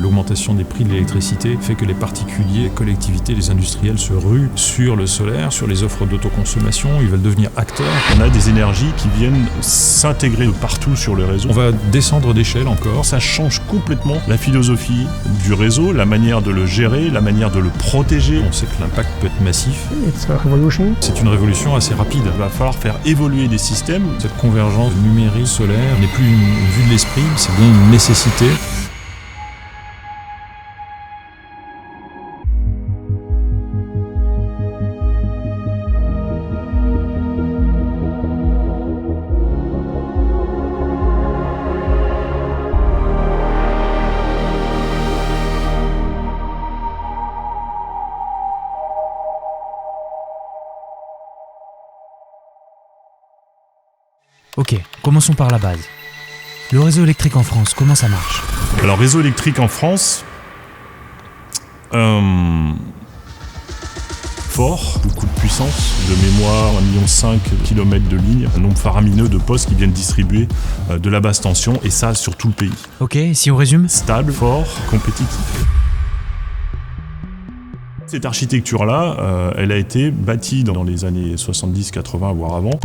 L'augmentation des prix de l'électricité fait que les particuliers, les collectivités, les industriels se ruent sur le solaire, sur les offres d'autoconsommation, ils veulent devenir acteurs. On a des énergies qui viennent s'intégrer de partout sur le réseau. On va descendre d'échelle encore. Ça change complètement la philosophie du réseau, la manière de le gérer, la manière de le protéger. On sait que l'impact peut être massif. It's a revolution. C'est une révolution assez rapide. Il va falloir faire évoluer des systèmes. Cette convergence numérique solaire n'est plus une vue de l'esprit, c'est bien une nécessité. Ok, commençons par la base. Le réseau électrique en France, comment ça marche ? Alors, réseau électrique en France, fort, beaucoup de puissance, de mémoire, 1,5 million km de lignes, un nombre faramineux de postes qui viennent distribuer de la basse tension, et ça sur tout le pays. Ok, si on résume ? Stable, fort, compétitif. Cette architecture-là, elle a été bâtie dans les années 70, 80, voire avant.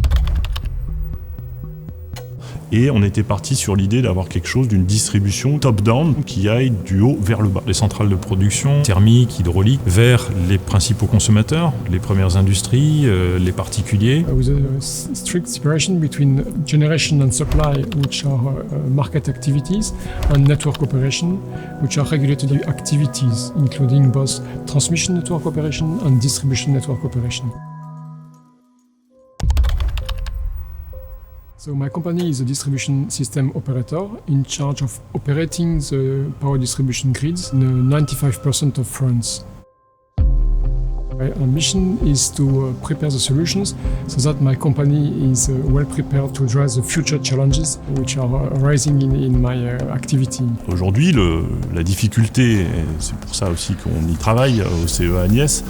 Et on était parti sur l'idée d'avoir quelque chose d'une distribution top-down qui aille du haut vers le bas. Les centrales de production, thermiques, hydrauliques, vers les principaux consommateurs, les premières industries, les particuliers. With a strict separation between generation and supply, which are market activities, and network operation, which are regulated activities, including both transmission network operation and distribution network operation. So my company is a distribution system operator in charge of operating the power distribution grids in 95% of France. Our mission is to prepare the solutions so that my company is well prepared to address the future challenges which are arising in my activity. Aujourd'hui, la difficulté, et c'est pour ça aussi qu'on y travaille au CEA Agnès,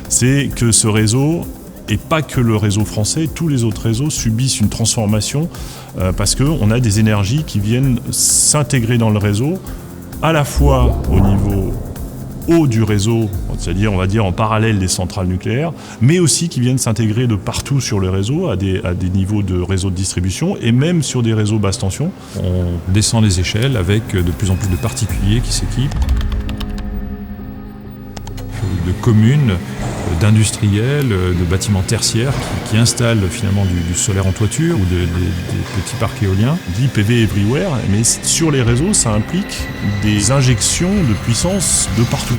c'est que ce réseau, et pas que le réseau français, tous les autres réseaux subissent une transformation parce qu'on a des énergies qui viennent s'intégrer dans le réseau, à la fois au niveau haut du réseau, c'est-à-dire on va dire en parallèle des centrales nucléaires, mais aussi qui viennent s'intégrer de partout sur le réseau, à des niveaux de réseau de distribution, et même sur des réseaux basse tension. On descend les échelles avec de plus en plus de particuliers qui s'équipent, de communes, d'industriels, de bâtiments tertiaires qui installent finalement du solaire en toiture ou des petits parcs éoliens. Dit PV everywhere, mais sur les réseaux, ça implique des injections de puissance de partout.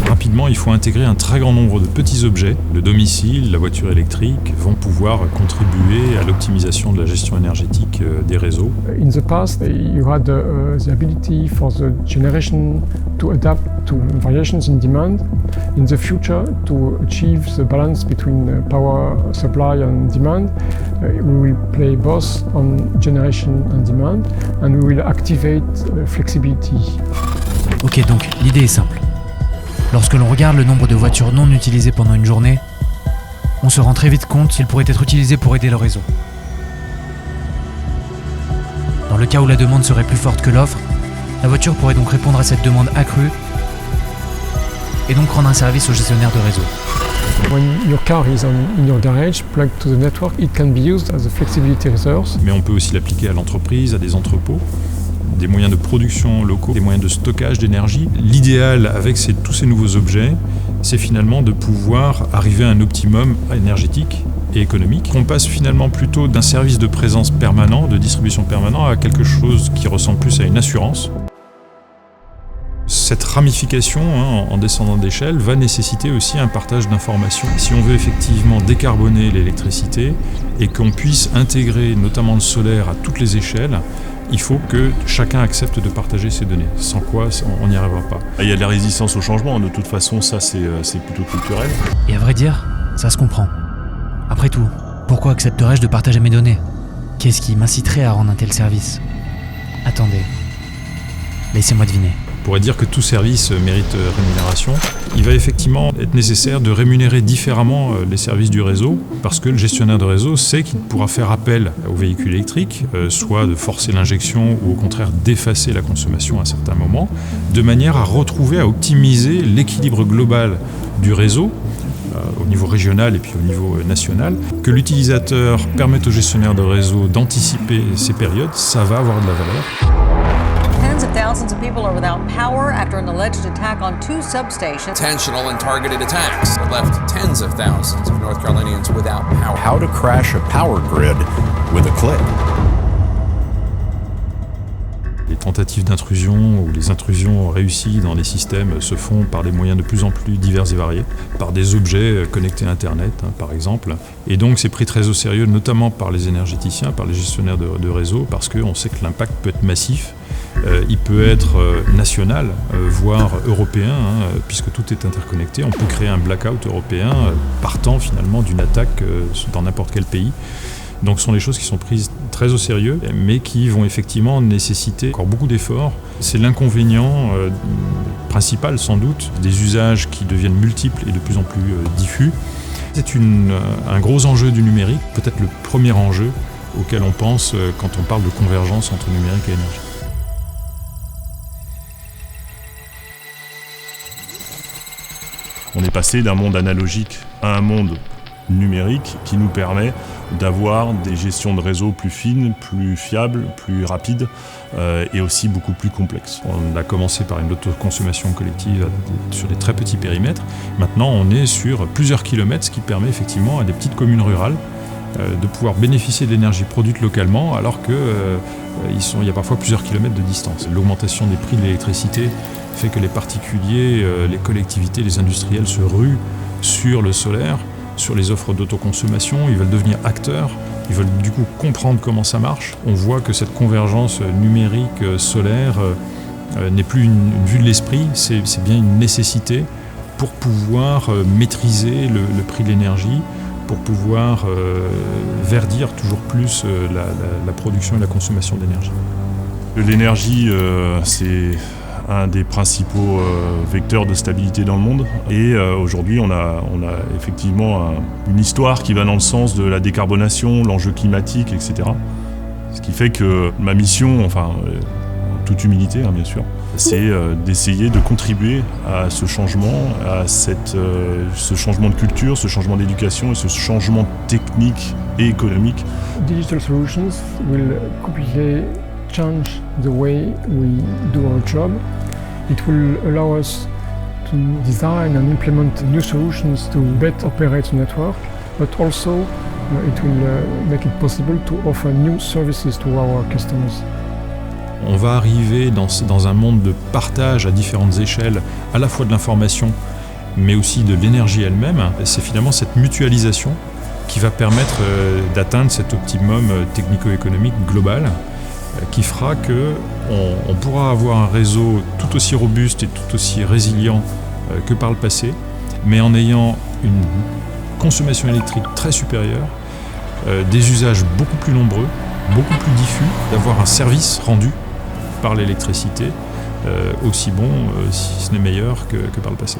Rapidement, il faut intégrer un très grand nombre de petits objets. Le domicile, la voiture électrique vont pouvoir contribuer à l'optimisation de la gestion énergétique des réseaux. In the past, you had the ability for the generation to adapt to variations in demand. In the future, to achieve the balance between power supply and demand, we will play both on generation and demand, and we will activate flexibility. Ok, donc l'idée est simple. Lorsque l'on regarde le nombre de voitures non utilisées pendant une journée, on se rend très vite compte qu'il pourrait être utilisé pour aider le réseau. Dans le cas où la demande serait plus forte que l'offre, la voiture pourrait donc répondre à cette demande accrue et donc rendre un service au gestionnaire de réseau. When your car is in your garage, plugged to the network, it can be used as a flexibility resource. Mais on peut aussi l'appliquer à l'entreprise, à des entrepôts, des moyens de production locaux, des moyens de stockage d'énergie. L'idéal avec tous ces nouveaux objets, c'est finalement de pouvoir arriver à un optimum énergétique et économique. On passe finalement plutôt d'un service de présence permanent, de distribution permanent, à quelque chose qui ressemble plus à une assurance. Cette ramification en descendant d'échelle va nécessiter aussi un partage d'informations. Si on veut effectivement décarboner l'électricité et qu'on puisse intégrer notamment le solaire à toutes les échelles, il faut que chacun accepte de partager ces données, sans quoi on n'y arrivera pas. Il y a de la résistance au changement, de toute façon ça c'est plutôt culturel. Et à vrai dire, ça se comprend. Après tout, pourquoi accepterais-je de partager mes données ? Qu'est-ce qui m'inciterait à rendre un tel service ? Attendez, laissez-moi deviner. pourrait dire que tout service mérite rémunération. Il va effectivement être nécessaire de rémunérer différemment les services du réseau, parce que le gestionnaire de réseau sait qu'il pourra faire appel aux véhicules électriques, soit de forcer l'injection ou au contraire d'effacer la consommation à certains moments, de manière à retrouver, à optimiser l'équilibre global du réseau, au niveau régional et puis au niveau national. Que l'utilisateur permette au gestionnaire de réseau d'anticiper ces périodes, ça va avoir de la valeur. Tens of thousands of people are without power after an alleged attack on 2 substations. Intentional and targeted attacks have left tens of thousands of North Carolinians without power. How to crash a power grid with a click. Les tentatives d'intrusion ou les intrusions réussies dans les systèmes se font par des moyens de plus en plus divers et variés, par des objets connectés à Internet, par exemple. Et donc c'est pris très au sérieux, notamment par les énergéticiens, par les gestionnaires de réseau, parce qu'on sait que l'impact peut être massif. Il peut être national, voire européen, puisque tout est interconnecté. On peut créer un blackout européen partant finalement d'une attaque dans n'importe quel pays. Donc ce sont des choses qui sont prises très au sérieux, mais qui vont effectivement nécessiter encore beaucoup d'efforts. C'est l'inconvénient principal sans doute des usages qui deviennent multiples et de plus en plus diffus. C'est un gros enjeu du numérique, peut-être le premier enjeu auquel on pense quand on parle de convergence entre numérique et énergie. On est passé d'un monde analogique à un monde numérique qui nous permet d'avoir des gestions de réseau plus fines, plus fiables, plus rapides et aussi beaucoup plus complexes. On a commencé par une autoconsommation collective sur des très petits périmètres. Maintenant, on est sur plusieurs kilomètres, ce qui permet effectivement à des petites communes rurales de pouvoir bénéficier de l'énergie produite localement alors qu'il y a parfois plusieurs kilomètres de distance. L'augmentation des prix de l'électricité fait que les particuliers, les collectivités, les industriels se ruent sur le solaire, sur les offres d'autoconsommation, ils veulent devenir acteurs, ils veulent du coup comprendre comment ça marche. On voit que cette convergence numérique solaire n'est plus une vue de l'esprit, c'est bien une nécessité pour pouvoir maîtriser le prix de l'énergie, pour pouvoir verdir toujours plus la production et la consommation d'énergie. L'énergie, c'est un des principaux vecteurs de stabilité dans le monde. Et aujourd'hui, on a effectivement une histoire qui va dans le sens de la décarbonation, l'enjeu climatique, etc. Ce qui fait que ma mission, en toute humilité bien sûr, c'est d'essayer de contribuer à ce changement, à ce changement de culture, ce changement d'éducation et ce changement technique et économique. Digital solutions will completely change the way we do our job. It will allow us to design and implement new solutions to better operate the network, but also it will make it possible to offer new services to our customers. On va arriver dans un monde de partage à différentes échelles, à la fois de l'information, mais aussi de l'énergie elle-même. C'est finalement cette mutualisation qui va permettre d'atteindre cet optimum technico-économique global, qui fera qu'on pourra avoir un réseau tout aussi robuste et tout aussi résilient que par le passé, mais en ayant une consommation électrique très supérieure, des usages beaucoup plus nombreux, beaucoup plus diffus, d'avoir un service rendu par l'électricité aussi bon, si ce n'est meilleur que par le passé.